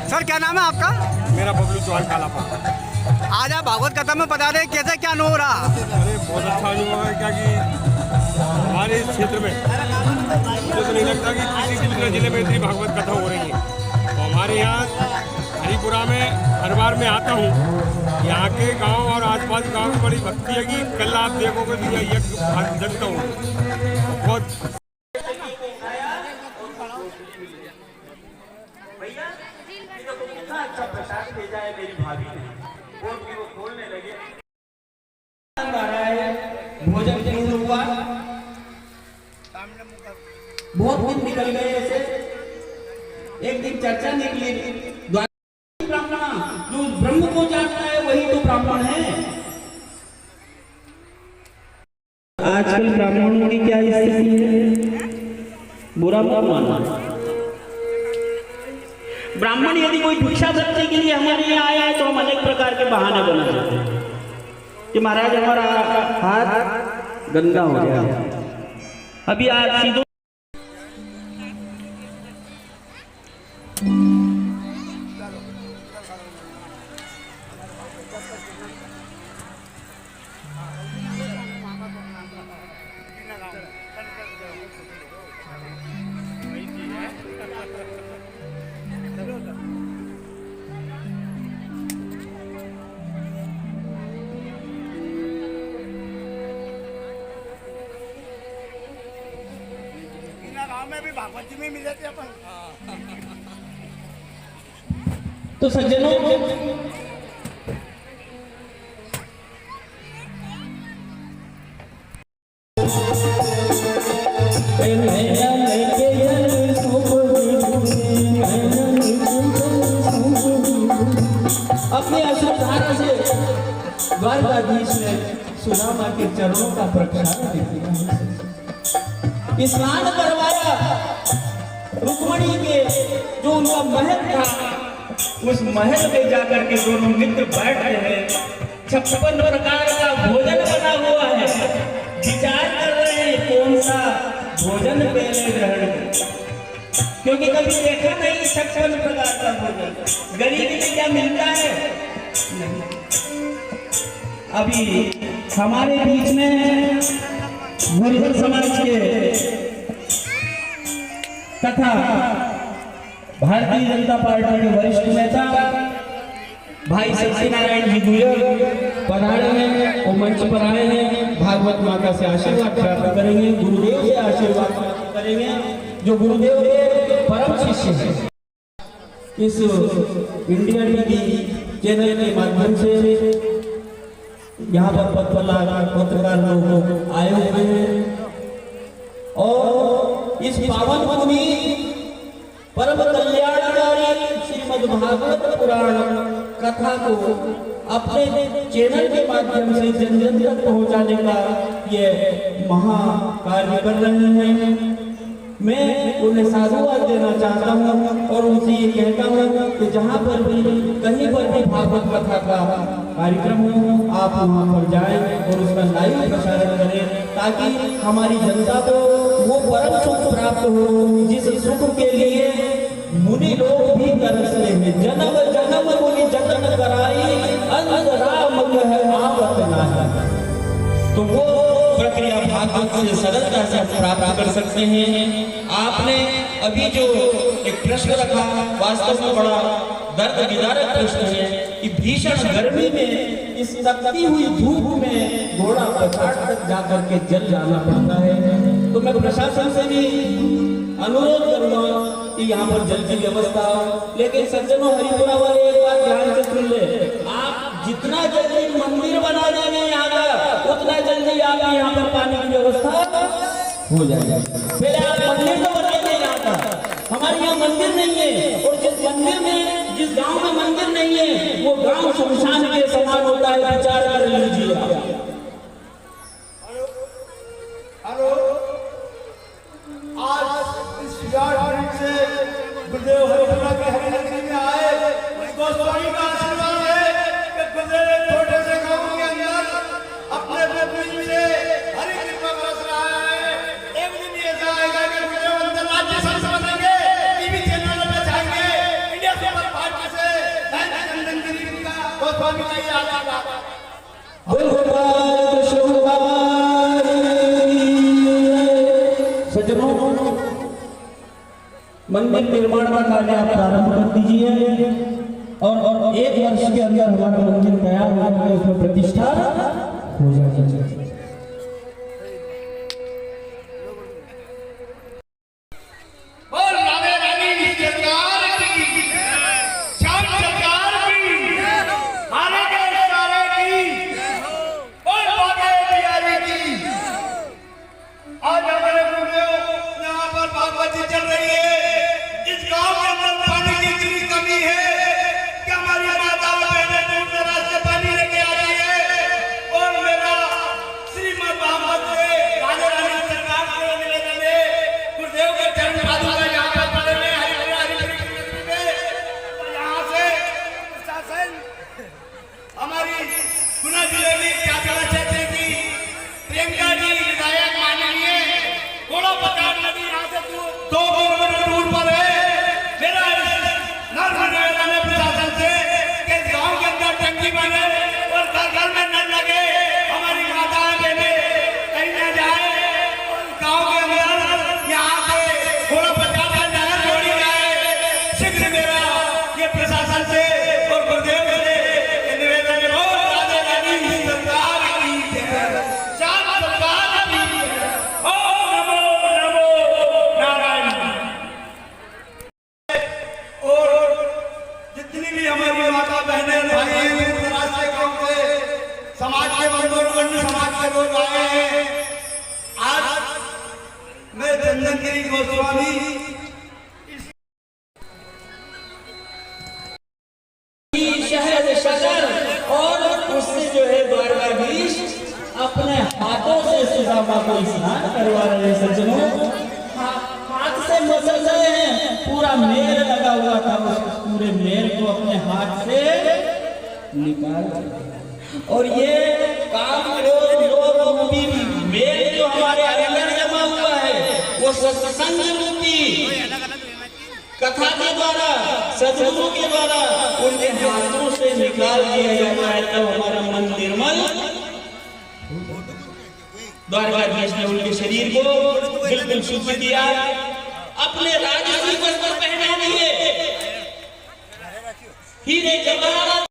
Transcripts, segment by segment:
Sir क्या नाम है आपका? मेरा बबलू चौहान कालापा। आज आप भागवत कथा में बता रहे कैसे क्या अनुभव रहा? अरे बहुत अच्छा अनुभव है, क्या कि हमारे इस क्षेत्र में मुझे तो नहीं लगता कि किसी दूसरे जिले में इतनी भागवत कथा हो रही है। तो हमारे यहाँ हरिपुरा में हर बार मैं आता हूँ, यहाँ के गांव और आसपास गांव में बड़ी भक्ति है कि कल आप देखोगे तो यह यज्ञ जनता हूँ बहुत। अच्छा प्रसाद भेजा है मेरी भाभी ने, वो खोलने लगे। भोजन पूर्ण हुआ, बहुत दिन निकल गए ऐसे। एक दिन चर्चा निकली, ब्राह्मण जो ब्रह्म को जानता है वही तो ब्राह्मण है। आजकल ब्राह्मणों की क्या स्थिति है, बुरा मत मानना। ब्राह्मण यदि कोई भिक्षा वृत्ति के लिए हमारे यहाँ आया है तो हम अनेक प्रकार के बहाने बना देते हैं कि महाराज हमारा हाथ गंदा हो गया। अभी आज सीधो में भी भागवत जी में मिले थे अपन। तो सज्जनों अपने अश्रुधारा से द्वारकाधीश ने सुदामा के चरणों का प्रक्षालन किया, स्नान करवाया। रुक्मणी के जो उनका महल था, उस महल में जाकर के दोनों मित्र बैठ रहे हैं। 56 प्रकार का भोजन बना हुआ है, विचार कर रहे हैं कौन सा भोजन पहले ग्रहण करें, क्योंकि कभी देखा नहीं 56 प्रकार का भोजन। गरीब में क्या मिलता है नहीं। अभी हमारे बीच में गुर्जर समाज के तथा भारतीय जनता पार्टी के वरिष्ठ नेता भाई सत्यनारायण जी गुजर पधारे हैं और मंच पर आए हैं। भागवत माता से आशीर्वाद प्राप्त करेंगे, गुरुदेव से आशीर्वाद प्राप्त करेंगे, जो गुरुदेव के परम शिष्य हैं। इस इंडिया टीवी चैनल के माध्यम से यहाँ पर पत्रकार लोग आए हुए हैं और इस पावन भूमि परम कल्याणकारी श्रीमद् भागवत पुराण कथा को अपने चैनल के माध्यम से जन जन तक पहुँचाने का ये महा कार्य कर रहे हैं। मैं उन्हें साधुवाद देना चाहता हूँ और उनसे ये कहता हूँ कि जहाँ पर भी कहीं पर भी भागवत कथा का कार्यक्रम हो, आप वहाँ पर जाएं और उसका लाइव प्रसारण करें, ताकि हमारी जनता को वो परम सुख प्राप्त हो जिस सुख के लिए मुनि लोग भी तरसते हैं। जन्म जन्म मुनि जतन कराई, अंत राम कह आवत नाही। तो वो प्रक्रिया भागवत से सरलता से प्राप्त कर सकते हैं। आपने अभी जो एक प्रश्न रखा, वास्तव में बड़ा दर्द विदारक प्रश्न है कि भीषण गर्मी में इस तपती हुई धूप में घोड़ा पहाड़ तक जाकर के जल जाना पड़ता है। तो मैं प्रशासन से भी अनुरोध करूंगा कि यहाँ पर जल की व्यवस्था हो। लेकिन सज्जनों, हरिपुरा वाले एक बात ध्यान से सुन ले, आप जितना जल्दी मंदिर बना देंगे यहाँ का, उतना जल्दी आप यहाँ पर पानी की व्यवस्था हो जाएगी। पहले आप मंदिर तो बनाइए यहाँ का। हमारे यहाँ मंदिर नहीं है, और जिस मंदिर में, जिस गांव में मंदिर नहीं है, वो गांव शमशान के समान होता है। विचार कर लीजिए आप। हेलो, आज इस से गुरुदेव हरिपुरा के हरिनगरी में आए, उसको स्वामी का आशीर्वाद है कि गुरुदेव छोटे से गांव के अंदर अपने बीच से हरि कृपा बरस रहा है। एक दिन ये जाएगा कि गुरुदेव अंदर राज्य संसद बनेंगे, टीवी चैनल में जाएंगे, इंडिया सुपर फास्ट गोस्वामी का ही आशीर्वाद। बोल गोपाल कृष्ण भगवान। सज्जनों, मंदिर निर्माण का कार्य आप प्रारंभ कर दीजिए और 1 वर्ष के अंदर हमारा मंदिर तैयार हो जाए, उसमें प्रतिष्ठा हो जाए। बोल राधे रानी सरकार की, श्याम सरकार की, हारे के सारे की, बोल बागे बिहारी की। आज हमारे गुरुदेव यहाँ पर भागवत जी चल रही है। इस गांव के अंदर पानी की इतनी कमी है कि हमारी माता बहनें दूर दराज से पानी लेके आ रही है। और मेरा श्रीमद् भागवत से राधे रानी सरकार को निवेदन है, गुरुदेव के चरण पादुका यहाँ पर पड़े हुए हैं हरिपुरा की नगरी में। और यहाँ से प्रशासन हमारी गुना जिले में चाकला क्षेत्र की प्रियंका जी विधायक माननीय घोड़ा पचार नदी यहाँ से 2 किलोमीटर दूर पर है। मेरा नर्म निवेदन है प्रशासन से कि इस गांव के अंदर टंकी बने और घर घर में नल लगे, हमारी माताएं बहनें कहीं न जाए। और गांव के अंदर यहाँ से घोड़ा पचार का नहर जोड़ी जाए। शीघ्र मेरा ये प्रशासन से और गुरुदेव से निवेदन है। बोल राधे रानी सरकार की जय, श्याम सरकार की जय। ओम नमो नमो नारायण। और जितनी भी हमारी माता बहनें भाई हैं, दूर-दराज के गांव से समाज के बंधु अन्य समाज के लोग आए हैं। आज मैं चंदनगिरी गोस्वामी शहर शकर और उससे जो है द्वारकाधीश अपने हाथों से सुदामा को स्नान करवा रहे हैं। सज्जनों, हाथ से मसल रहे हैं, पूरा मेल लगा हुआ था, उस पूरे मेल को अपने हाथ से निकाल दिया। और ये काम लोग रूपी मेल जो हमारे अंदर जमा हुआ है, वो सत्संग रूपी कथा के द्वारा, सदगुरु के द्वारा उनके हाथों से निकाल दिया जाता है, तो हमारा मन निर्मल। द्वारकाधीश ने उनके शरीर को बिल्कुल शुद्ध किया, अपने राजसी वस्त्र पहना दिए, हीरे जवाहरात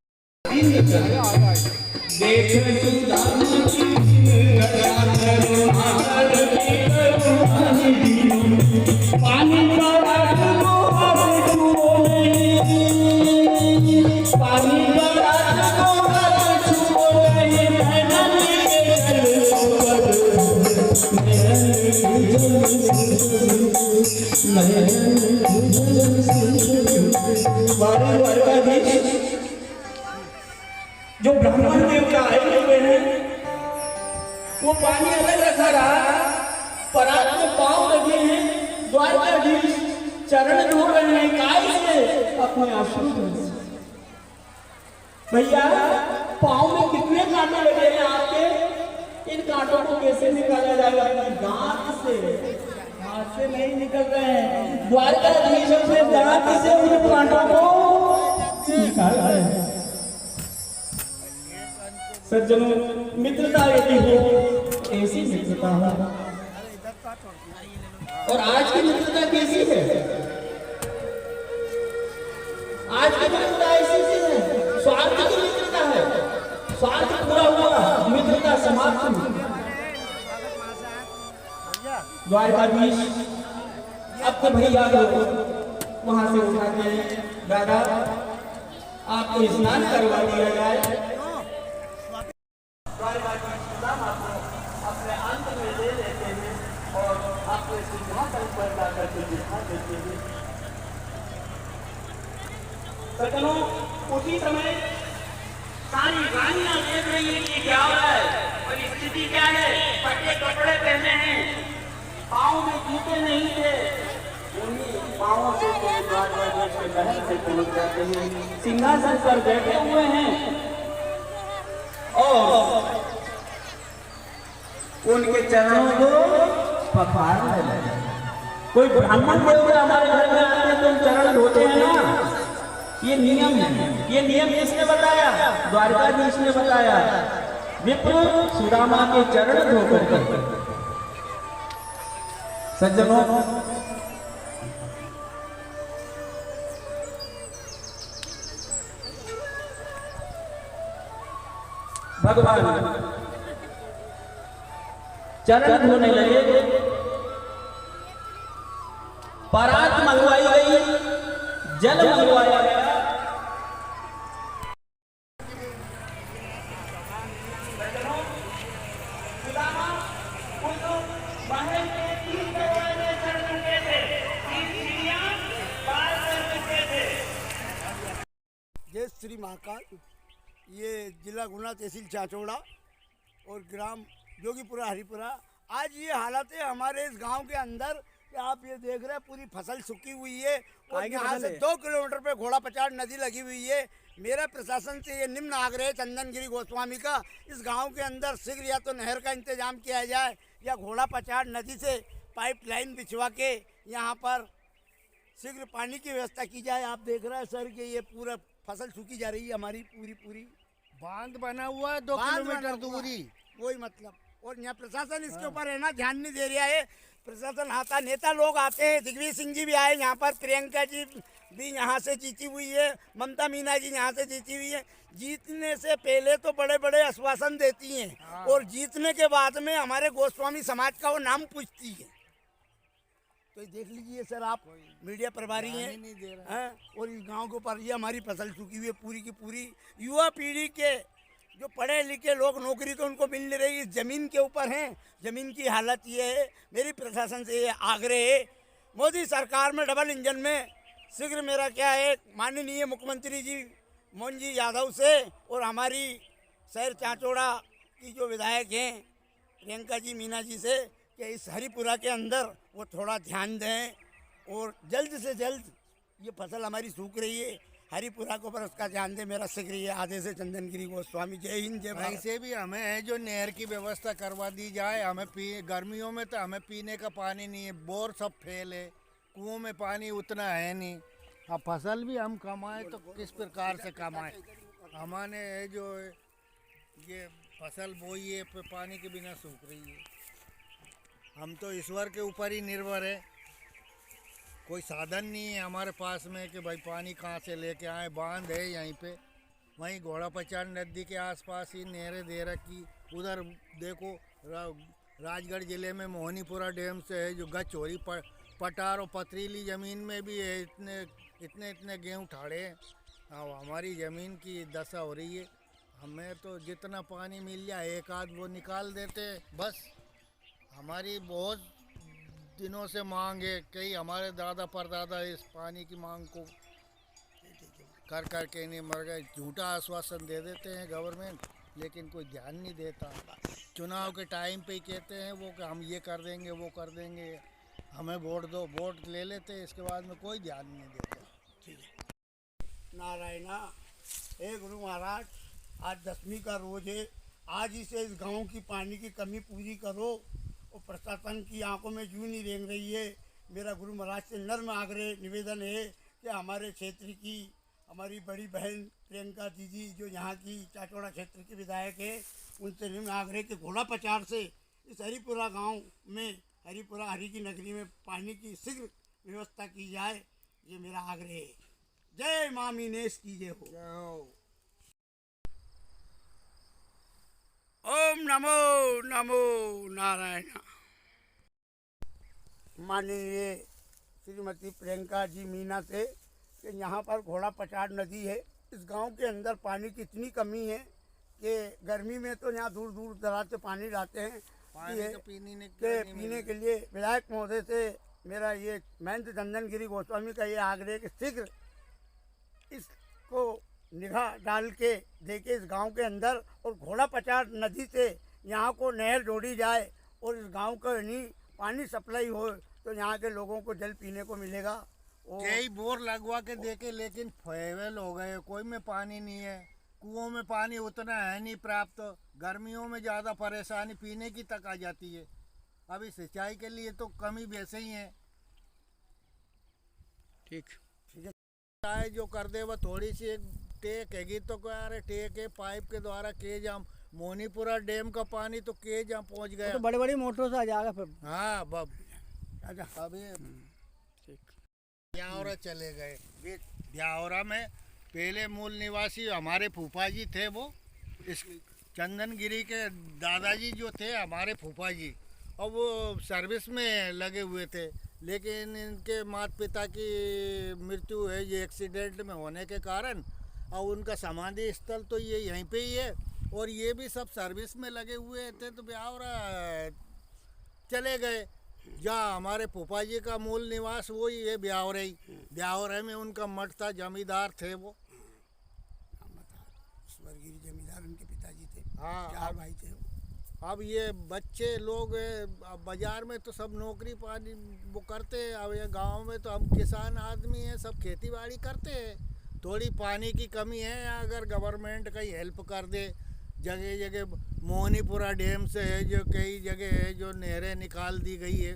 जो ब्राह्मण देवता आए हुए हैं, वो पानी अलग रखा रहा, परात में पांव लगे हैं, द्वारकाधीश चरण धो रहे हैं, काय से? अपने आंसू से। भैया, पांव में कितने कांटे लगे हैं आपके? इन कांटों को कैसे निकाला जाएगा? दांत से, हाथ से नहीं निकल रहे हैं। द्वारकाधीश अपने दांत से उन कांटों को निकाल रहे हैं। सज्जनों, मित्रता यदि हो, ऐसी मित्रता हो। और आज की मित्रता कैसी है? आज की मित्रता ऐसी है, स्वार्थ की मित्रता है। स्वार्थ पूरा हुआ, मित्रता समाप्त हुई। द्वारकाधीश अपने भैया को वहां से उठा के, दादा आपको स्नान करवा दिया जाए। अपने अंत में ले लेते हैं और आपको सिंहासन पर जाकर के दिखा देते हैं। सज्जनों, उसी समय सारी रानियां देख रही है कि क्या हो रहा है और स्थिति क्या है। फटे कपड़े पहने हैं, पाँव में जूते नहीं थे, उन्हीं पाँवों से द्वारकाधीश के महल से पहुंच जाते हैं। सिंहासन पर बैठे हुए हैं और उनके चरणों को पखारने लगे। कोई ब्राह्मण देवता हमारे घर में आते हैं तो चरण धोते हैं ना, ये नियम है। ये नियम किसने बताया? द्वारकाधीश ने बताया। विप्र सुदामा के चरण धोकर के। सज्जनों, भगवान चरण धोने लगे। परात मंगवाई गई, जल मंगवाया गया। जय श्री महाकाल। ये जिला गुना तहसील चाचौड़ा और ग्राम जोगीपुरा हरिपुरा। आज ये हालत है हमारे इस गांव के अंदर कि आप ये देख रहे हैं पूरी फसल सूखी हुई है और यहाँ से 2 किलोमीटर पे घोड़ा पचाड़ नदी लगी हुई है। मेरा प्रशासन से ये निम्न आग्रह है चंदनगिरी गोस्वामी का, इस गांव के अंदर शीघ्र या तो नहर का इंतजाम किया जाए या घोड़ा पचाड़ नदी से पाइपलाइन बिछवा के यहाँ पर शीघ्र पानी की व्यवस्था की जाए। आप देख रहे हैं सर कि ये पूरा फसल सूखी जा रही है हमारी पूरी। बांध बना हुआ है 2 बांध किलोमीटर बना हुआ दूरी। वही मतलब, और यहाँ प्रशासन इसके ऊपर है ना ध्यान नहीं दे रहा है। प्रशासन आता, नेता लोग आते हैं, दिग्विजय सिंह जी भी आए यहाँ पर, प्रियंका जी भी यहाँ से जीती हुई है, ममता मीना जी यहाँ से जीती हुई है। जीतने से पहले तो बड़े बड़े आश्वासन देती हैं और जीतने के बाद में हमारे गोस्वामी समाज का वो नाम पूछती है। तो ये देख लीजिए सर, आप मीडिया प्रभारी हैं और इस गांव के ऊपर ये हमारी फसल सूखी हुई है पूरी की पूरी। युवा पीढ़ी के जो पढ़े लिखे लोग नौकरी तो उनको मिल नहीं रही, इस ज़मीन के ऊपर हैं। ज़मीन की हालत ये है। मेरी प्रशासन से ये आग्रह है, मोदी सरकार में डबल इंजन में शीघ्र मेरा क्या है माननीय मुख्यमंत्री जी मोहन जी यादव से और हमारी शहर चाचौड़ा की जो विधायक हैं प्रियंका जी मीना जी से कि इस हरिपुरा के अंदर वो थोड़ा ध्यान दें और जल्द से जल्द ये फसल हमारी सूख रही है हरिपुरा को, पर उसका ध्यान दें। मेरा शीघ्र ये आदेश है चंदनगिरी गोस्वामी। जय हिंद, जय भारत। ऐसे भी हमें है जो नहर की व्यवस्था करवा दी जाए। हमें गर्मियों में तो हमें पीने का पानी नहीं है, बोर सब फेल है, कुओं में पानी उतना है नहीं। अब फसल भी हम कमाएं तो किस प्रकार से कमाएं? हमारे जो ये फसल बोई है पानी के बिना सूख रही है। हम तो ईश्वर के ऊपर ही निर्भर है, कोई साधन नहीं है हमारे पास में कि भाई पानी कहाँ से लेके आए। बांध है यहीं पे, वहीं घोड़ा पचाड़ नदी के आसपास ही नहरें दे रखी। उधर देखो राजगढ़ ज़िले में मोहनीपुरा डैम से है जो गच हो रही, पटार और पथरीली ज़मीन में भी है। इतने गेहूँ ठाड़े हैं। अब हमारी ज़मीन की दशा हो रही है। हमें तो जितना पानी मिल जाए एक आध वो निकाल देते हैं बस। हमारी बहुत दिनों से मांग है, कई हमारे दादा परदादा इस पानी की मांग को कर के नहीं मर गए। झूठा आश्वासन दे देते हैं गवर्नमेंट, लेकिन कोई ध्यान नहीं देता। चुनाव के टाइम पे ही कहते हैं वो कि हम ये कर देंगे वो कर देंगे, हमें वोट दो, वोट ले लेते हैं, इसके बाद में कोई ध्यान नहीं देता। ठीक है। नारायणा, हे गुरु महाराज, आज 10वीं का रोज है। आज ही से इस गांव की पानी की कमी पूरी करो और प्रशासन की आंखों में जूं नहीं रेंग रही है। मेरा गुरु महाराज से नर्म आग्रह निवेदन है कि हमारे क्षेत्र की हमारी बड़ी बहन प्रियंका दीदी जो यहाँ की चाचौड़ा क्षेत्र की विधायक है, उनसे निम्न आग्रह कि घोड़ा पचाड़ से इस हरिपुरा गांव में, हरिपुरा हरि की नगरी में पानी की शीघ्र व्यवस्था की जाए। ये मेरा आग्रह है। जय माँ मीनेश की जय हो। ओम नमो नमो नारायण। माननीय श्रीमती प्रियंका जी मीना से कि यहाँ पर घोड़ा पचाड़ नदी है, इस गांव के अंदर पानी की इतनी कमी है कि गर्मी में तो यहाँ दूर दूर दराज से पानी लाते हैं पीने के लिए। विधायक महोदय से मेरा ये महेंद्र चंदनगिरी गोस्वामी का ये आग्रह कि शीघ्र इसको निगाह डाल के देखे इस गांव के अंदर और घोड़ा पचाड़ नदी से यहाँ को नहर जोड़ी जाए और इस गांव का नहीं पानी सप्लाई हो तो यहाँ के लोगों को जल पीने को मिलेगा। कई बोर लगवा के देखे लेकिन फेल हो गए, कोई में पानी नहीं है, कुओं में पानी उतना है नहीं प्राप्त। गर्मियों में ज़्यादा परेशानी पीने की तक आ जाती है। अभी सिंचाई के लिए तो कमी वैसे ही है। ठीक। चाहे जो कर दे वो थोड़ी सी एक टेक हैगी तो क्या अरे टेक है पाइप के द्वारा के जाम मोनीपुरा डैम का पानी तो के जाम पहुंच गया। तो बड़ी बड़ी मोटरों से आ जाएगा फिर। हाँ बब अभी ब्यावरा चले गए। ब्यावरा में पहले मूल निवासी हमारे फूफा जी थे, वो इस चंदनगिरी के दादाजी जो थे हमारे फूफा जी, और वो सर्विस में लगे हुए थे, लेकिन इनके माता पिता की मृत्यु है ये एक्सीडेंट में होने के कारण, और उनका समाधि स्थल तो ये यहीं पे ही है, और ये भी सब सर्विस में लगे हुए थे तो ब्यावरा चले गए। जहाँ हमारे फूफा जी का मूल निवास वो ही है ब्यावरा ही। ब्यावरा में उनका मठ था, जमींदार थे वो। स्वर्गीय जमींदार उनके पिताजी थे। हाँ 4 भाई थे। अब ये बच्चे लोग बाजार में तो सब नौकरी पानी वो करते हैं, अब ये गांव में तो हम किसान आदमी हैं, सब खेती बाड़ी करते हैं। थोड़ी पानी की कमी है, अगर गवर्नमेंट कहीं हेल्प कर दे, जगह जगह मोहनीपुरा डैम से है जो कई जगह है जो नहरें निकाल दी गई है,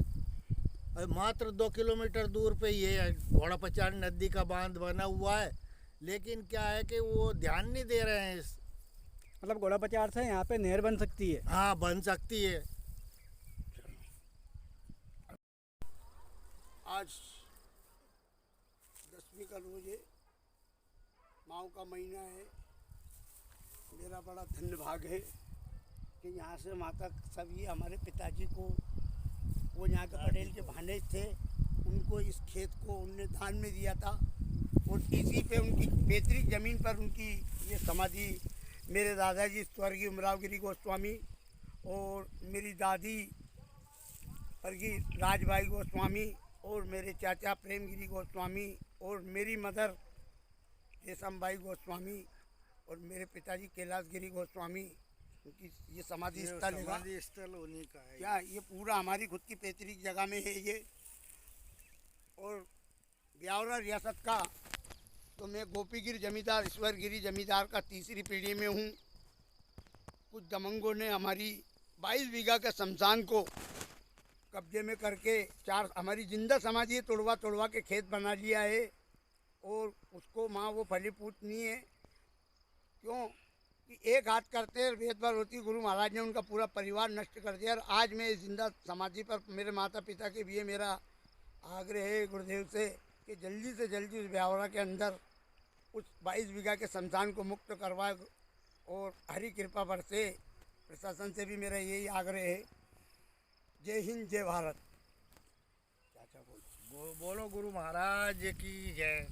मात्र 2 किलोमीटर दूर पे ये है घोड़ा पचाड़ नदी का बांध बना हुआ है, लेकिन क्या है कि वो ध्यान नहीं दे रहे हैं। मतलब घोड़ा पचाड़ से यहाँ पे नहर बन सकती है। हाँ बन सकती है। आज 10वीं का रोज है, माऊ का महीना है। मेरा बड़ा धन्य भाग है कि यहाँ से माता सब ये हमारे पिताजी को, वो यहाँ के पटेल के भानेज थे, उनको इस खेत को उनने दान में दिया था, और इसी पे उनकी पैतृक ज़मीन पर उनकी ये समाधि मेरे दादाजी स्वर्गीय उमराव गिरी गोस्वामी और मेरी दादी स्वर्गीय राजभाई गोस्वामी और मेरे चाचा प्रेमगिरी गोस्वामी और मेरी मदर रेशम भाई गोस्वामी और मेरे पिताजी कैलाश गिरी गोस्वामी, उनकी ये समाधि स्थल है। समाधि स्थल उन्हीं का है। क्या ये पूरा हमारी खुद की पैतृक जगह में है ये। और ब्यावरा रियासत का तो मैं गोपीगिर जमींदार ईश्वरगिरी जमींदार का 3री पीढ़ी में हूँ। कुछ दमंगों ने हमारी 22 बीघा के शमशान को कब्जे में करके 4 हमारी जिंदा समाधि तोड़वा के खेत बना लिया है, और उसको माँ वो फलीपूत नहीं है। क्यों कि एक हाथ करते भेदभाव होती, गुरु महाराज ने उनका पूरा परिवार नष्ट कर दिया। और आज मैं जिंदा समाधि पर मेरे माता पिता के भी मेरा आग्रह है गुरुदेव से कि जल्दी से जल्दी उस ब्यावरा के अंदर उस 22 बीघा के शमशान को मुक्त करवाए, और हरी कृपा बरसे। प्रशासन से भी मेरा यही आग्रह है। जय हिंद जय भारत। चाचा बोलो गुरु महाराज की जय।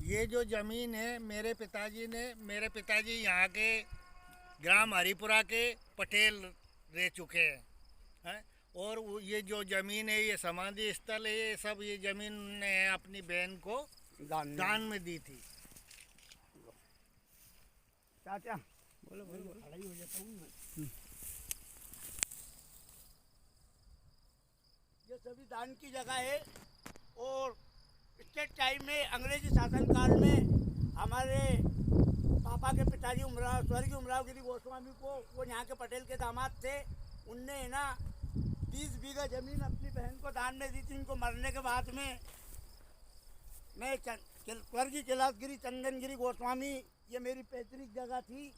ये जो ज़मीन है मेरे पिताजी यहाँ के ग्राम हरिपुरा के पटेल रह चुके हैं, और ये जो ज़मीन है ये समाधि स्थल है, ये सब ये ज़मीन ने अपनी बहन को दान में दी थी। चाचा बोलो खड़ा ही हो जाता हूँ मैं। ये सभी दान की जगह है, और पिछले टाइम में अंग्रेजी शासनकाल में हमारे पापा के पिताजी स्वर्गीय उमराव गिरी गोस्वामी को, वो यहाँ के पटेल के दामाद थे, उनने ना 30 बीघा जमीन अपनी बहन को दान में दी थी। इनको मरने के बाद में मैं स्वर्गीय कैलाशगिरी चंदनगिरी गोस्वामी, ये मेरी पैतृक जगह थी।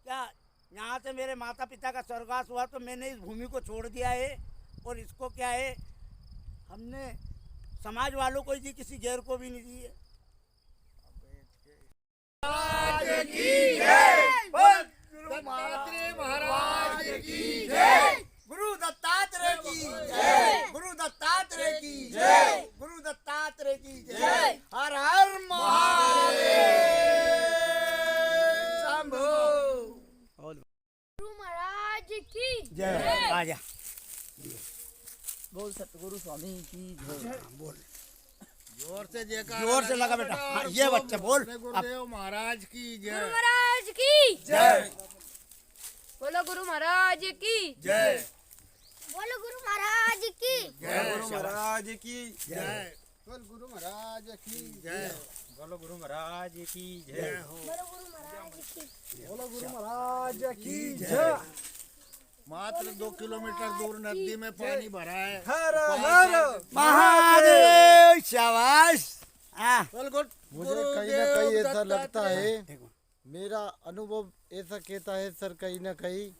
क्या यहाँ से मेरे माता पिता का स्वर्गवास हुआ तो मैंने इस भूमि को छोड़ दिया है, और इसको क्या है हमने समाज वालों को ही दी, किसी गैर को भी नहीं दी है। गुरु महाराज की जय। गुरु दत्तात्रेय की जय। गुरु दत्तात्रेय की जय। गुरु दत्तात्रेय की जय। हर हर महादेव शंभो। गुरु महाराज की जय। आजा बोल सतगुरु स्वामी की जय। बोल जोर से जयकार। जोर से लगा बेटा। हाँ, ये बच्चा बोल। गुरुदेव महाराज की गुरु जय। महाराज की जय। बोलो गुरु महाराज की जय। बोलो गुरु महाराज की जय गुरु महाराज की जय। बोल गुरु महाराज की जय। बोलो गुरु महाराज की जय। जय हो। बोलो गुरु महाराज की बोलो गुरु महाराज की जय। मात्र 2 किलोमीटर दूर नदी में पानी भरा है। महादेव शाबाश। मुझे कहीं ना कहीं ऐसा लगता है, मेरा अनुभव ऐसा कहता है सर, कहीं ना कहीं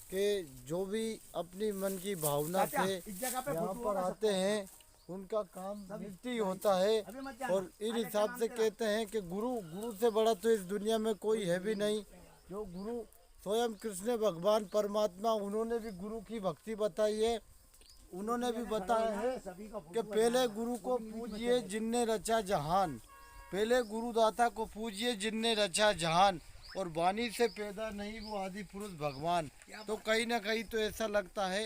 कि जो भी अपनी मन की भावना से यहाँ पर आते हैं उनका काम निश्चय होता है। और इस हिसाब से कहते हैं कि गुरु से बड़ा तो इस दुनिया में कोई है भी नहीं। जो गुरु स्वयं कृष्ण भगवान परमात्मा, उन्होंने भी गुरु की भक्ति बताई है। उन्होंने भी बताया है कि पहले गुरु को पूजिए जिनने रचा जहान, पहले गुरुदाता को पूजिए जिनने रचा जहान, और वाणी से पैदा नहीं वो आदि पुरुष भगवान। तो कहीं ना कहीं तो ऐसा लगता है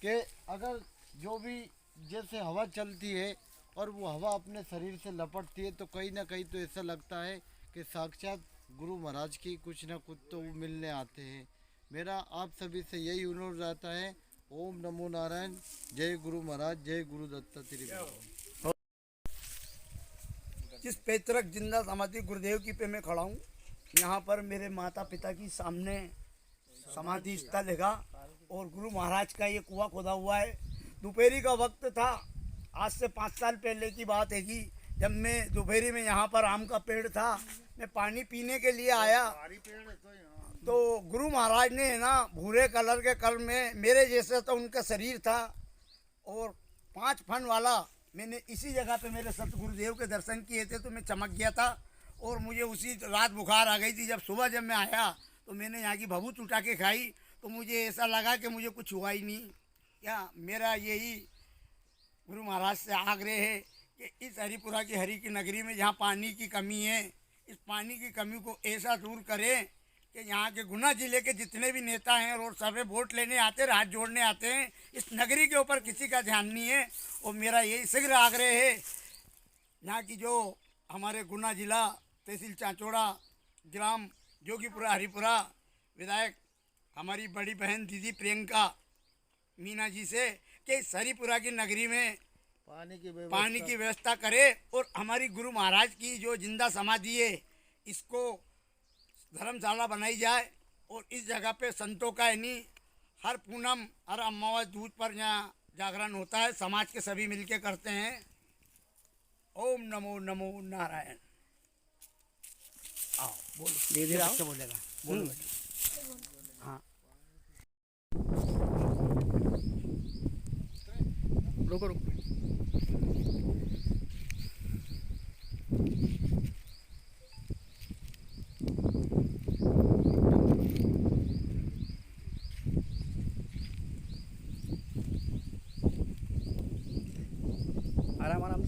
कि अगर जो भी जैसे हवा चलती है और वो हवा अपने शरीर से लपटती है, तो कहीं ना कहीं तो ऐसा लगता है कि साक्षात गुरु महाराज की कुछ ना कुछ तो वो मिलने आते हैं। मेरा आप सभी से यही अनुरोध रहता है। ओम नमो नारायण। जय गुरु महाराज, जय गुरु दत्तात्रेय। जिस पैतृक जिंदा समाधि गुरुदेव की पे मैं खड़ा हूँ, यहाँ पर मेरे माता पिता की सामने समाधि स्थल है और गुरु महाराज का ये कुआं खोदा हुआ है। दोपहरी का वक्त था, आज से 5 साल पहले की बात है कि जब मैं दोपहरी में यहाँ पर आम का पेड़ था, मैं पानी पीने के लिए आया तो गुरु महाराज ने ना भूरे कलर के कल में मेरे जैसा तो उनका शरीर था और 5 फन वाला, मैंने इसी जगह पे मेरे सतगुरुदेव के दर्शन किए थे तो मैं चमक गया था और मुझे उसी रात बुखार आ गई थी। जब सुबह जब मैं आया तो मैंने यहाँ की भभूत उठा के खाई तो मुझे ऐसा लगा कि मुझे कुछ हुआ ही नहीं। क्या मेरा यही गुरु महाराज से आग्रह है कि इस हरिपुरा की हरि की नगरी में जहाँ पानी की कमी है, इस पानी की कमी को ऐसा दूर करें कि यहाँ के गुना जिले के जितने भी नेता हैं और सभी वोट लेने आते हैं, हाथ जोड़ने आते हैं, इस नगरी के ऊपर किसी का ध्यान नहीं है। और मेरा यही शीघ्र आग्रह है, यहाँ की जो हमारे गुना जिला तहसील चांचोड़ा ग्राम जोगीपुरा हरिपुरा विधायक हमारी बड़ी बहन दीदी प्रियंका मीना जी से कि इस हरिपुरा की नगरी में पानी की व्यवस्था करे और हमारी गुरु महाराज की जो जिंदा समाधि है इसको धर्मशाला बनाई जाए और इस जगह पे संतों का यानी हर पूनम हर अमावस दूध पर यहाँ जागरण होता है, समाज के सभी मिलके करते हैं। ओम नमो नमो नारायण। आओ बोलो, दीदी बच्चा बोलेगा, बोलो बेटा। हाँ रुको रुको।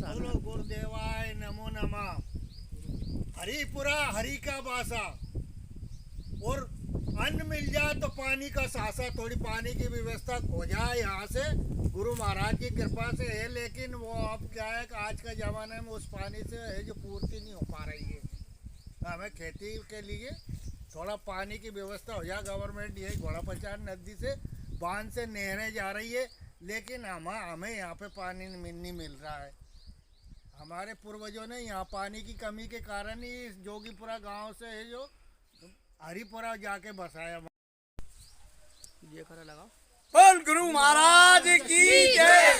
बोलो गुरुदेवाय नमो नमः। हरिपुरा हरि का बासा, और अन्न मिल जाए तो पानी का सासा, थोड़ी पानी की व्यवस्था हो जाए यहाँ से गुरु महाराज की कृपा से है। लेकिन वो अब क्या है कि आज का ज़माने में उस पानी से है जो पूर्ति नहीं हो पा रही है। हमें खेती के लिए थोड़ा पानी की व्यवस्था हो जाए। गवर्नमेंट ये घोड़ा पचार नदी से बांध से नहरें जा रही है, लेकिन हमें यहाँ पे पानी नहीं मिल रहा है। हमारे पूर्वजों ने यहाँ पानी की कमी के कारण ही इस जोगीपुरा गांव से है जो हरिपुरा जाके बसाया। ये करा लगा। बोल गुरु महाराज की जय,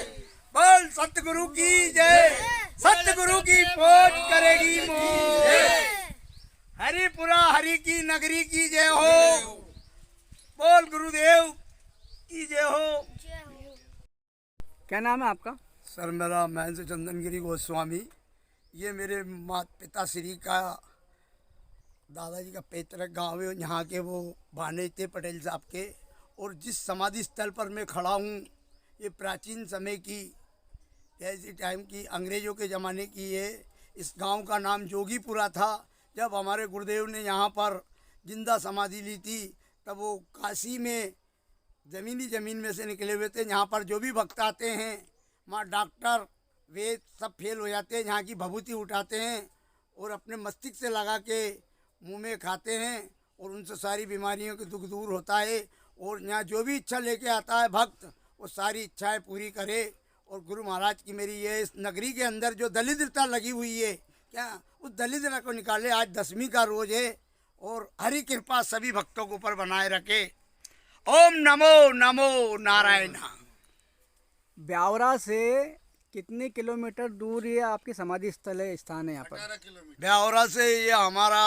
बोल सतगुरु की जय, सतगुरु की फौज करेगी मोर, हरिपुरा हरि की नगरी की जय हो, बोल गुरुदेव की जय हो। क्या नाम है आपका? सर मेरा महेंद्र चंदनगिरी गोस्वामी। ये मेरे माता पिता श्री का दादाजी का पैतृक गांव है, यहाँ के वो भाने थे पटेल साहब के। और जिस समाधि स्थल पर मैं खड़ा हूँ ये प्राचीन समय की, ऐसी टाइम की, अंग्रेज़ों के ज़माने की है। इस गांव का नाम जोगीपुरा था। जब हमारे गुरुदेव ने यहाँ पर जिंदा समाधि ली थी तब वो काशी में ज़मीन में से निकले हुए थे। यहाँ पर जो भी भक्त आते हैं, वहाँ डॉक्टर वेद सब फेल हो जाते हैं, यहाँ की भभूति उठाते हैं और अपने मस्तिष्क से लगा के मुंह में खाते हैं और उनसे सारी बीमारियों के दुख दूर होता है। और यहाँ जो भी इच्छा लेके आता है भक्त, वो सारी इच्छाएं पूरी करे। और गुरु महाराज की मेरी ये इस नगरी के अंदर जो दलिद्रता लगी हुई है, क्या उस दलिद्रता को निकाले। आज 10वीं का रोज़ है और हरि कृपा सभी भक्तों के ऊपर बनाए रखे। ओम नमो नमो नारायण। ब्यावरा से कितने किलोमीटर दूर ये आपकी समाधि स्थल है, स्थान है यहाँ पर? 18 किलोमीटर। ब्यावरा से ये हमारा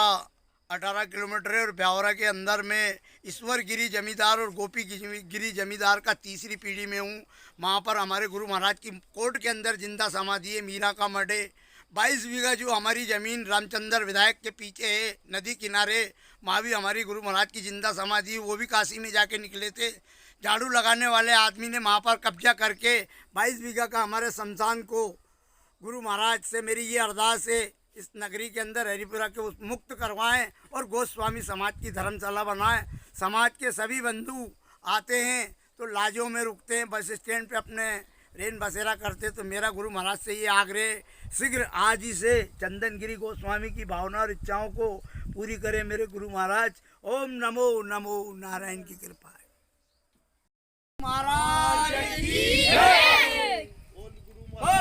18 किलोमीटर है और ब्यावरा के अंदर में ईश्वर गिरी जमींदार और गोपी गिरी जमींदार का तीसरी पीढ़ी में हूँ। वहाँ पर हमारे गुरु महाराज की कोर्ट के अंदर जिंदा समाधि है, मीरा का मठ है। 22 बीघा जो हमारी ज़मीन रामचंद्र विधायक के पीछे है नदी किनारे, वहाँ भी हमारी गुरु महाराज की जिंदा समाधि है। वो भी काशी में जाके निकले थे। झाड़ू लगाने वाले आदमी ने वहाँ पर कब्जा करके 22 बीघा का हमारे शमशान को गुरु महाराज से मेरी ये अरदास है, इस नगरी के अंदर हरिपुरा के उस मुक्त करवाएं और गोस्वामी समाज की धर्मशाला बनाएं। समाज के सभी बंधु आते हैं तो लाजों में रुकते हैं, बस स्टैंड पे अपने रेन बसेरा करते। तो मेरा गुरु महाराज से ये आग्रह, शीघ्र आज ही से चंदनगिरी गोस्वामी की भावना और इच्छाओं को पूरी करें मेरे गुरु महाराज। ओम नमो नमो नारायण की कृपा है। महाराज की जय। बोल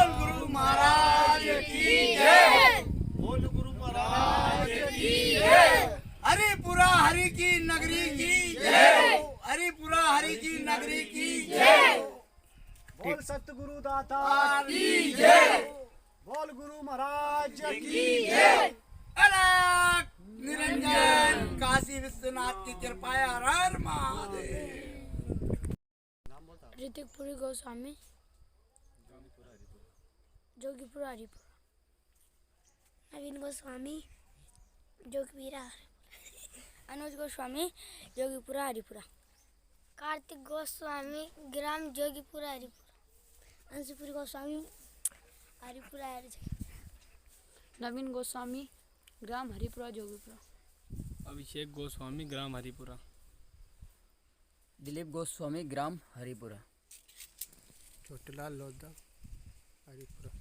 गुरु महाराज की जय। बोल गुरु महाराज की जय। हरिपुरा हरि की नगरी की जय। हरिपुरा हरि की नगरी की जय। बोल सतगुरु दाता की जय। बोल गुरु महाराज की जय। अलग निरंजन काशी विश्वनाथ की कृपा है। हर हर महादेव। ऋतिकपुरी गोस्वामी, जोगीपुरा हरिपुरा। नवीन गोस्वामी, जोगीपुरा। अनुज गोस्वामी, जोगीपुरा हरिपुरा। कार्तिक गोस्वामी, ग्राम जोगीपुरा हरिपुरा। अंशुपुरी गोस्वामी, हरिपुरा हरिजगह। नवीन गोस्वामी, ग्राम हरिपुरा जोगीपुरा। अभिषेक गोस्वामी, ग्राम हरिपुरा। दिलीप गोस्वामी, ग्राम हरिपुरा। छोटेलाल लोधा, हरिपुरा।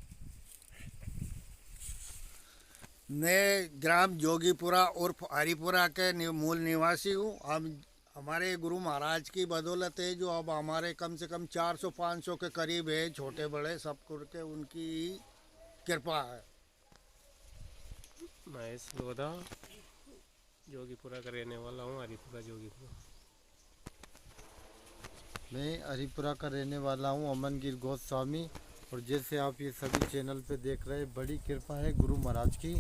मैं ग्राम जोगीपुरा और हरिपुरा के मूल निवासी हूँ। हम हमारे गुरु महाराज की बदौलत है जो अब हमारे कम से कम 400-500 के करीब है, छोटे बड़े सब करके उनकी कृपा है। महेश लोधा, जोगीपुरा का रहने वाला हूँ, हरिपुरा जोगीपुरा। मैं हरिपुरा का रहने वाला हूँ, अमनगिर गोस्वामी। और जैसे आप ये सभी चैनल पे देख रहे हैं, बड़ी कृपा है गुरु महाराज की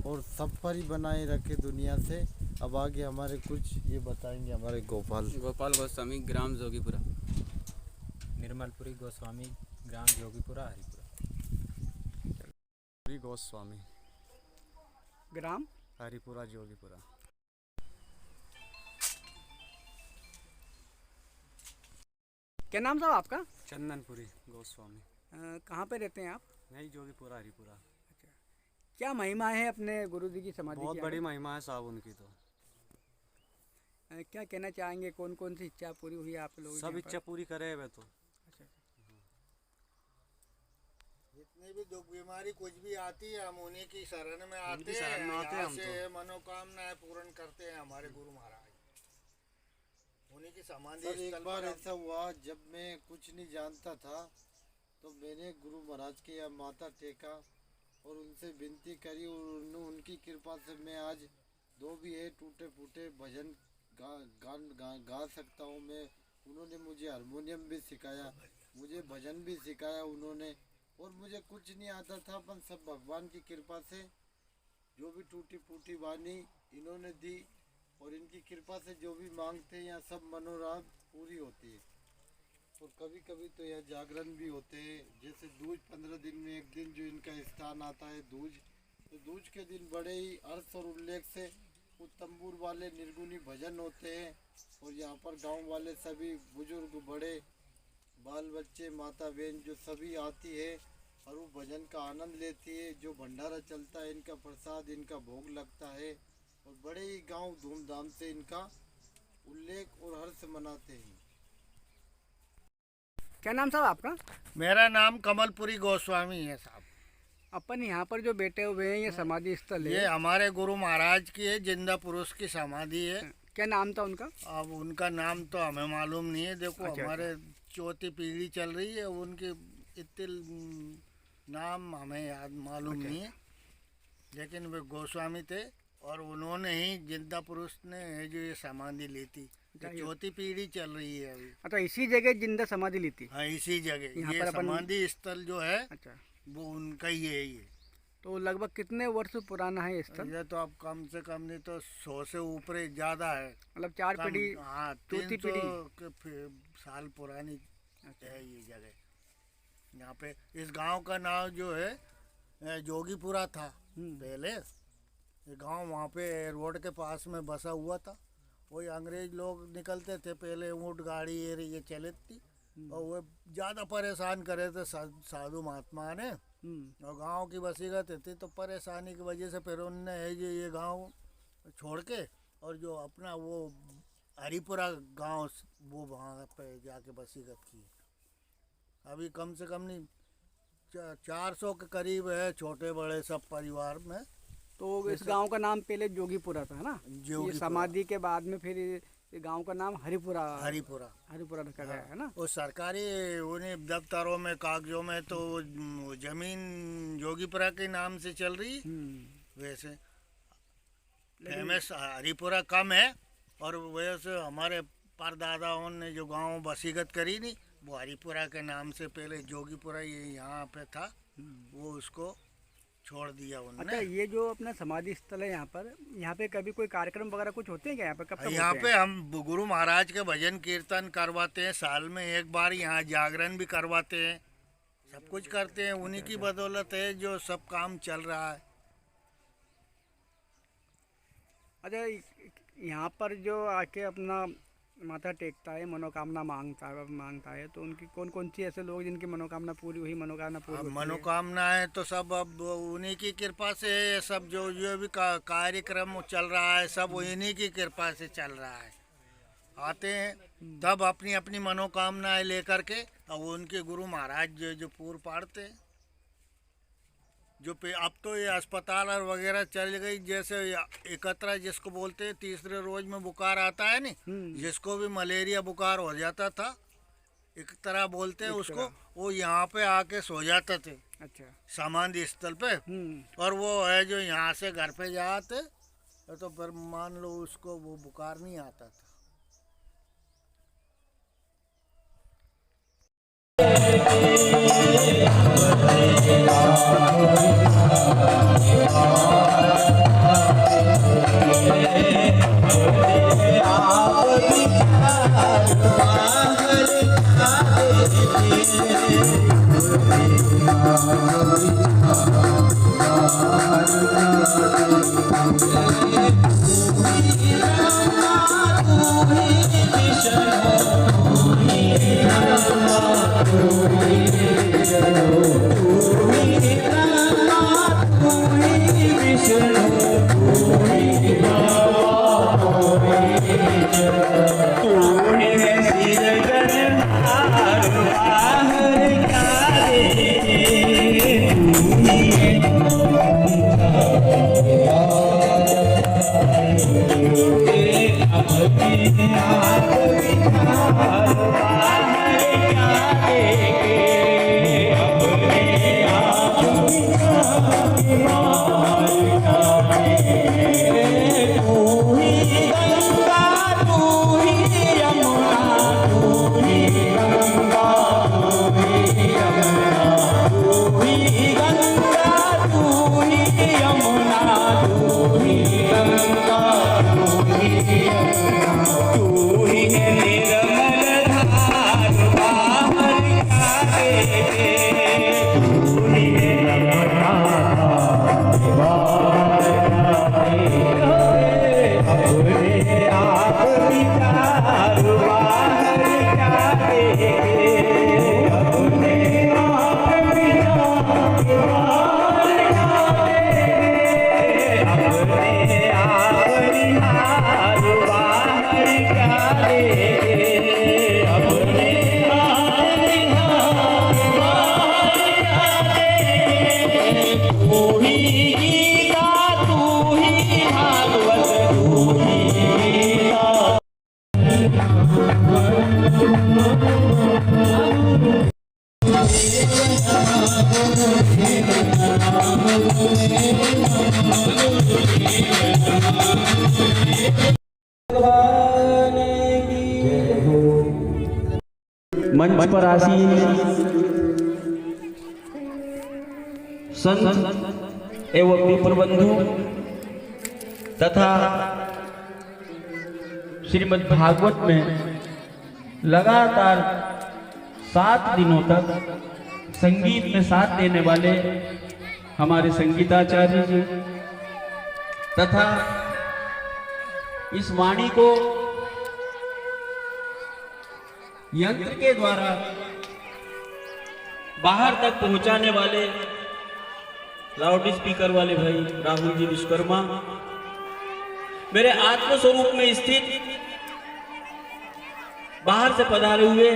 और सब पर ही बनाए रखे दुनिया से। अब आगे हमारे कुछ ये बताएंगे हमारे गोपाल गोस्वामी, ग्राम जोगीपुरा। निर्मलपुरी गोस्वामी, ग्राम जोगीपुरा हरिपुरा। गोस्वामी, ग्राम हरिपुरा जोगीपुरा। क्या नाम साहब आपका? चंदनपुरी गोस्वामी। कहाँ पे रहते हैं आप? नहीं, जोगीपुरा हरिपुरा। क्या महिमा है अपने गुरु जी की समाधि बहुत की? बड़ी महिमा है साहब उनकी तो। क्या कहना चाहेंगे, कौन कौन सी इच्छा पूरी हुई आप लोगों की सब यहाँ इच्छा पूरी करे वे तो। जितनी भी दुख बीमारी कुछ भी आती है हम उन्हीं की शरण में आते उनकी शरण में हैं। आते हैं यहाँ हम से तो। मनोकामनाएं पूर्ण करते हैं हमारे गुरु महाराज। उन्हीं की समाधि सर एक स्थल बार पर ऐसा हुआ, जब मैं कुछ नहीं जानता था तो मैंने गुरु महाराज के यहाँ माथा टेका और उनसे विनती करी और उनकी कृपा से मैं आज दो भी है टूटे फूटे भजन गा सकता हूँ मैं। उन्होंने मुझे हारमोनियम भी सिखाया, मुझे भजन भी सिखाया उन्होंने। और मुझे कुछ नहीं आता था, पर सब भगवान की कृपा से जो भी टूटी फूटी वाणी इन्होंने दी और इनकी कृपा से जो भी मांगते हैं यहाँ सब मनोराग पूरी होती है। और कभी कभी तो यह जागरण भी होते हैं, जैसे दूज 15 दिन में एक दिन जो इनका स्थान आता है दूज, तो दूज के दिन बड़े ही हर्ष और उल्लेख से वो तंबूर वाले निर्गुणी भजन होते हैं। और यहाँ पर गांव वाले सभी बुजुर्ग बड़े बाल बच्चे माता बहन जो सभी आती है और वो भजन का आनंद लेती है। जो भंडारा चलता है, इनका प्रसाद, इनका भोग लगता है और बड़े ही गांव धूमधाम से इनका उल्लेख और हर्ष मनाते हैं। क्या नाम साहब आपका? मेरा नाम कमलपुरी गोस्वामी है साहब। अपन यहाँ पर जो बैठे हुए हैं ये समाधि स्थल है, ये हमारे गुरु महाराज की है, जिंदा पुरुष की समाधि है। क्या नाम था उनका? अब उनका नाम तो हमें मालूम नहीं है। देखो अच्छा, हमारे चौथी पीढ़ी चल रही है, उनके इतने नाम हमें याद मालूम नहीं है, लेकिन वे गोस्वामी थे और उन्होंने ही जिंदा पुरुष ने जो ये समाधि ली थी। चौथी पीढ़ी चल रही है अभी। अच्छा, इसी जगह जिंदा समाधि ली थी? हाँ, इसी जगह यहाँ ये पर अपन- समाधि स्थल जो है अच्छा, वो उनका ही है ये। तो लगभग कितने वर्ष पुराना है ये स्थल? ये तो अब कम से कम नहीं तो 100 से ऊपर ज़्यादा है। मतलब 4 कम- पीढ़ी? हाँ, चौथी 300 साल पुरानी है ये जगह। यहाँ पे इस गांव का नाम जो है जोगीपुरा था पहले। ये गांव वहाँ पे रोड के पास में बसा हुआ था। वही अंग्रेज लोग निकलते थे पहले, ऊँट गाड़ी ये चले थी, और वो ज़्यादा परेशान करे थे साधु महात्मा ने, और गांव की बसीगत थी तो परेशानी की वजह से फिर उनने ये गांव छोड़ के और जो अपना वो हरिपुरा गांव वो वहाँ पे जाके बसीगत की। अभी कम से कम नहीं 400 के करीब है, छोटे बड़े सब परिवार में। तो इस गांव का नाम पहले जोगीपुरा था, है ना? ये समाधि के बाद में फिर ये गांव का नाम हरिपुरा रखा गया है ना? वो सरकारी उन्हें दफ्तरों में कागजों में तो जमीन जोगीपुरा के नाम से चल रही। वैसे फेमस हरिपुरा कम है, और वैसे हमारे परदादाओं ने जो गांव बसीगत करी नहीं, वो हरिपुरा के नाम से पहले जोगीपुरा ये यहाँ पे था, वो उसको छोड़ दिया उन्होंने। अच्छा, ये जो अपना समाधि स्थल है यहाँ पे कभी कोई कार्यक्रम वगैरह कुछ होते हैं क्या? यहाँ पे कब यहाँ पे हम गुरु महाराज के भजन कीर्तन करवाते हैं, साल में एक बार यहाँ जागरण भी करवाते हैं, सब कुछ करते हैं। उन्हीं की बदौलत है जो सब काम चल रहा है। अच्छा, यहाँ पर जो आके अपना माथा टेकता है, मनोकामना मांगता है, तो उनकी कौन कौन सी ऐसे लोग जिनकी मनोकामना पूरी हुई, मनोकामना पूरी होती है? मनोकामनाएं तो सब अब उन्हीं की कृपा से है। सब जो भी कार्यक्रम चल रहा है सब उन्हीं की कृपा से चल रहा है। आते हैं तब अपनी अपनी मनोकामनाएं लेकर के, और उनके गुरु महाराज जो पूर पाड़ते हैं। जो अब तो ये अस्पताल और वगैरह चल गई, जैसे एकत्रा जिसको बोलते हैं, तीसरे रोज में बुखार आता है नहीं, जिसको भी मलेरिया बुखार हो जाता था, एक तरह बोलते हैं उसको, वो यहाँ पे आके सो जाते थे। अच्छा, समाधि स्थल पे। और वो है जो यहाँ से घर पे जाते तो फिर मान लो उसको वो बुखार नहीं आता था। भगवान मंच पर आसीन संत एवं विप्र बंधु तथा श्रीमद् भागवत में लगातार 7 दिनों तक संगीत में साथ देने वाले हमारे संगीताचार्य जी तथा इस वाणी को यंत्र के द्वारा बाहर तक पहुंचाने वाले लाउड स्पीकर वाले भाई राहुल जी विश्वकर्मा, मेरे आत्म स्वरूप में स्थित बाहर से पधारे हुए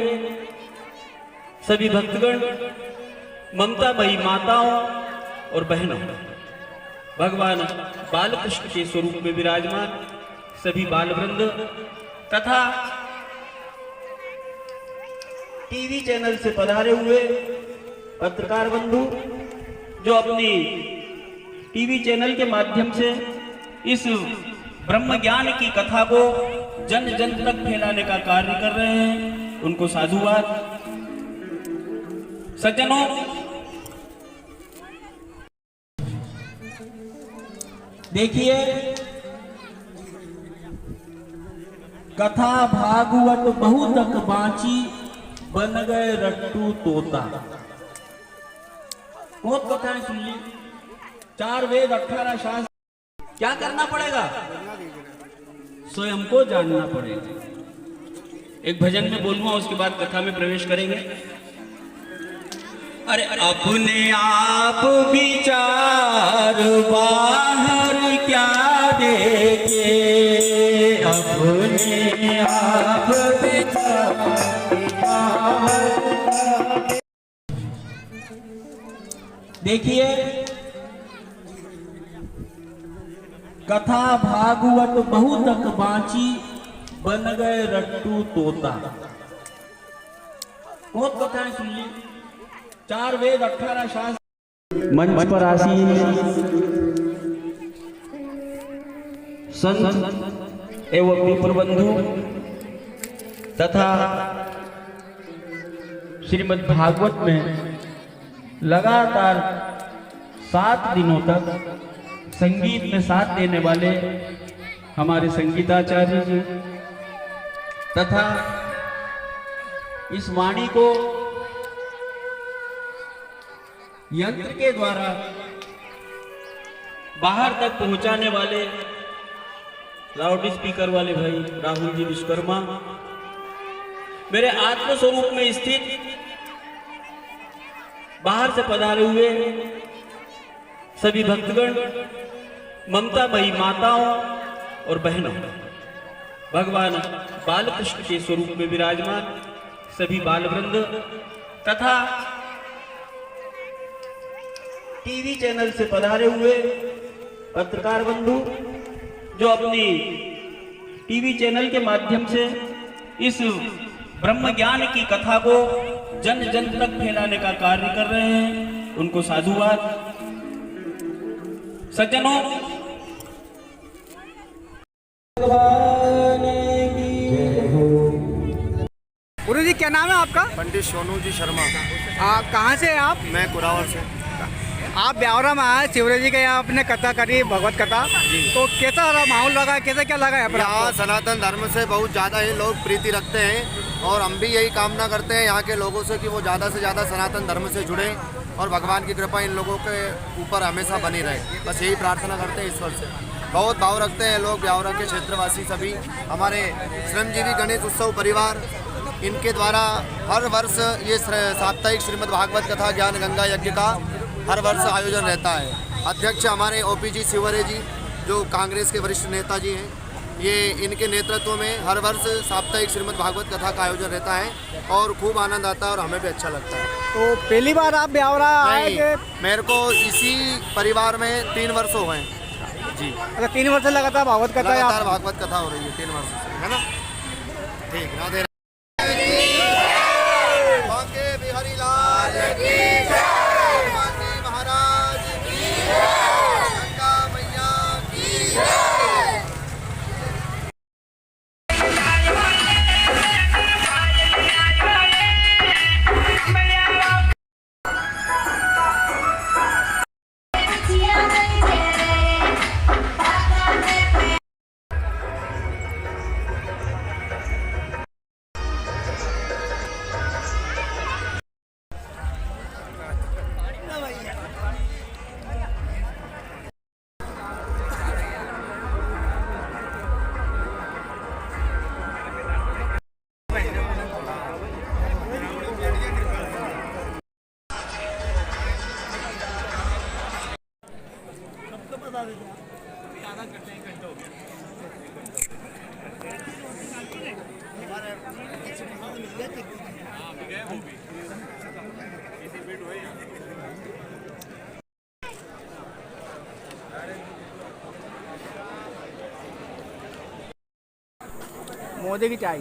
सभी भक्तगण, ममता भई माताओं और बहनों, भगवान बालकृष्ण के स्वरूप में विराजमान सभी बाल वृंद तथा टीवी चैनल से पधारे हुए पत्रकार बंधु जो अपनी टीवी चैनल के माध्यम से इस ब्रह्म ज्ञान की कथा को जन जन तक फैलाने का कार्य कर रहे हैं, उनको साधुवाद। सज्जनों, देखिए कथा भागवत बहु तक बाँची बन गए रट्टू तोता। बहुत कथाएं सुन ली, 4 वेद 18 शास्त्र, क्या करना पड़ेगा? स्वयं को जानना पड़ेगा। एक भजन में बोलूंगा, उसके बाद कथा में प्रवेश करेंगे। अरे अपने आप विचार बाहर क्या देखे, अपने आप विचार देखिए कथा भागवत बहु तक बाँची बन गए रट्टू तोता। बहुत कथाएं सुन ली, 4 वेद 18 शास्त्र। मंच पर आसीन संत एवं विप्र बंधु तथा श्रीमद् भागवत में लगातार 7 दिनों तक संगीत में साथ देने वाले हमारे संगीताचार्य जी तथा इस वाणी को यंत्र के द्वारा बाहर तक पहुंचाने वाले लाउड स्पीकर वाले भाई राहुल जी विश्वकर्मा, मेरे आत्म स्वरूप में स्थित बाहर से पधारे हुए सभी भक्तगण, ममता भई माताओं और बहनों, भगवान बालकृष्ण के स्वरूप में विराजमान सभी बाल वृंद तथा टीवी चैनल से पधारे हुए पत्रकार बंधु जो अपनी टीवी चैनल के माध्यम से इस ब्रह्म ज्ञान की कथा को जन जन तक फैलाने का कार्य कर रहे हैं, उनको साधुवाद। सज्जनों, गुरु जी क्या नाम है आपका? पंडित सोनू जी शर्मा। कहाँ से हैं आप? मैं कुरावर से। आप ब्यावरा में आए, शिवराज जी के यहाँ आपने कथा करी, भगवत कथा, तो कैसा रहा माहौल लगा, कैसा क्या लगा यहाँ पर? यहाँ सनातन धर्म से बहुत ज़्यादा ही लोग प्रीति रखते हैं और हम भी यही कामना करते हैं यहाँ के लोगों से कि वो ज़्यादा से ज़्यादा सनातन धर्म से जुड़े और भगवान की कृपा इन लोगों के ऊपर हमेशा बनी रहे। बस यही प्रार्थना करते हैं ईश्वर से। बहुत भाव रखते हैं लोग ब्यावरा के क्षेत्रवासी सभी। हमारे श्रमजीवी गणेश उत्सव परिवार, इनके द्वारा हर वर्ष ये साप्ताहिक श्रीमद् भागवत कथा ज्ञान गंगा यज्ञ का हर वर्ष आयोजन रहता है। अध्यक्ष हमारे OPG शिवरे जी जो कांग्रेस के वरिष्ठ नेता जी हैं, ये इनके नेतृत्व में हर वर्ष साप्ताहिक श्रीमद् भागवत कथा का आयोजन रहता है और खूब आनंद आता है और हमें भी अच्छा लगता है। तो पहली बार आप ब्यावरा आए थे? मेरे को इसी परिवार में 3 वर्ष हो गए जी। अच्छा, 3 वर्ष लगातार भागवत कथा? लगातार भागवत कथा हो रही है 3 वर्ष से, है ना? ठीक, राधे बिहारी लाल की जय, महाराज की जय, गंगा मैया की जय। बता देते हैं मोदी की चाय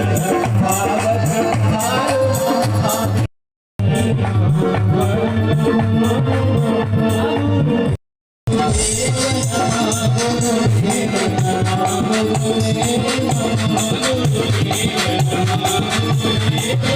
Thank you.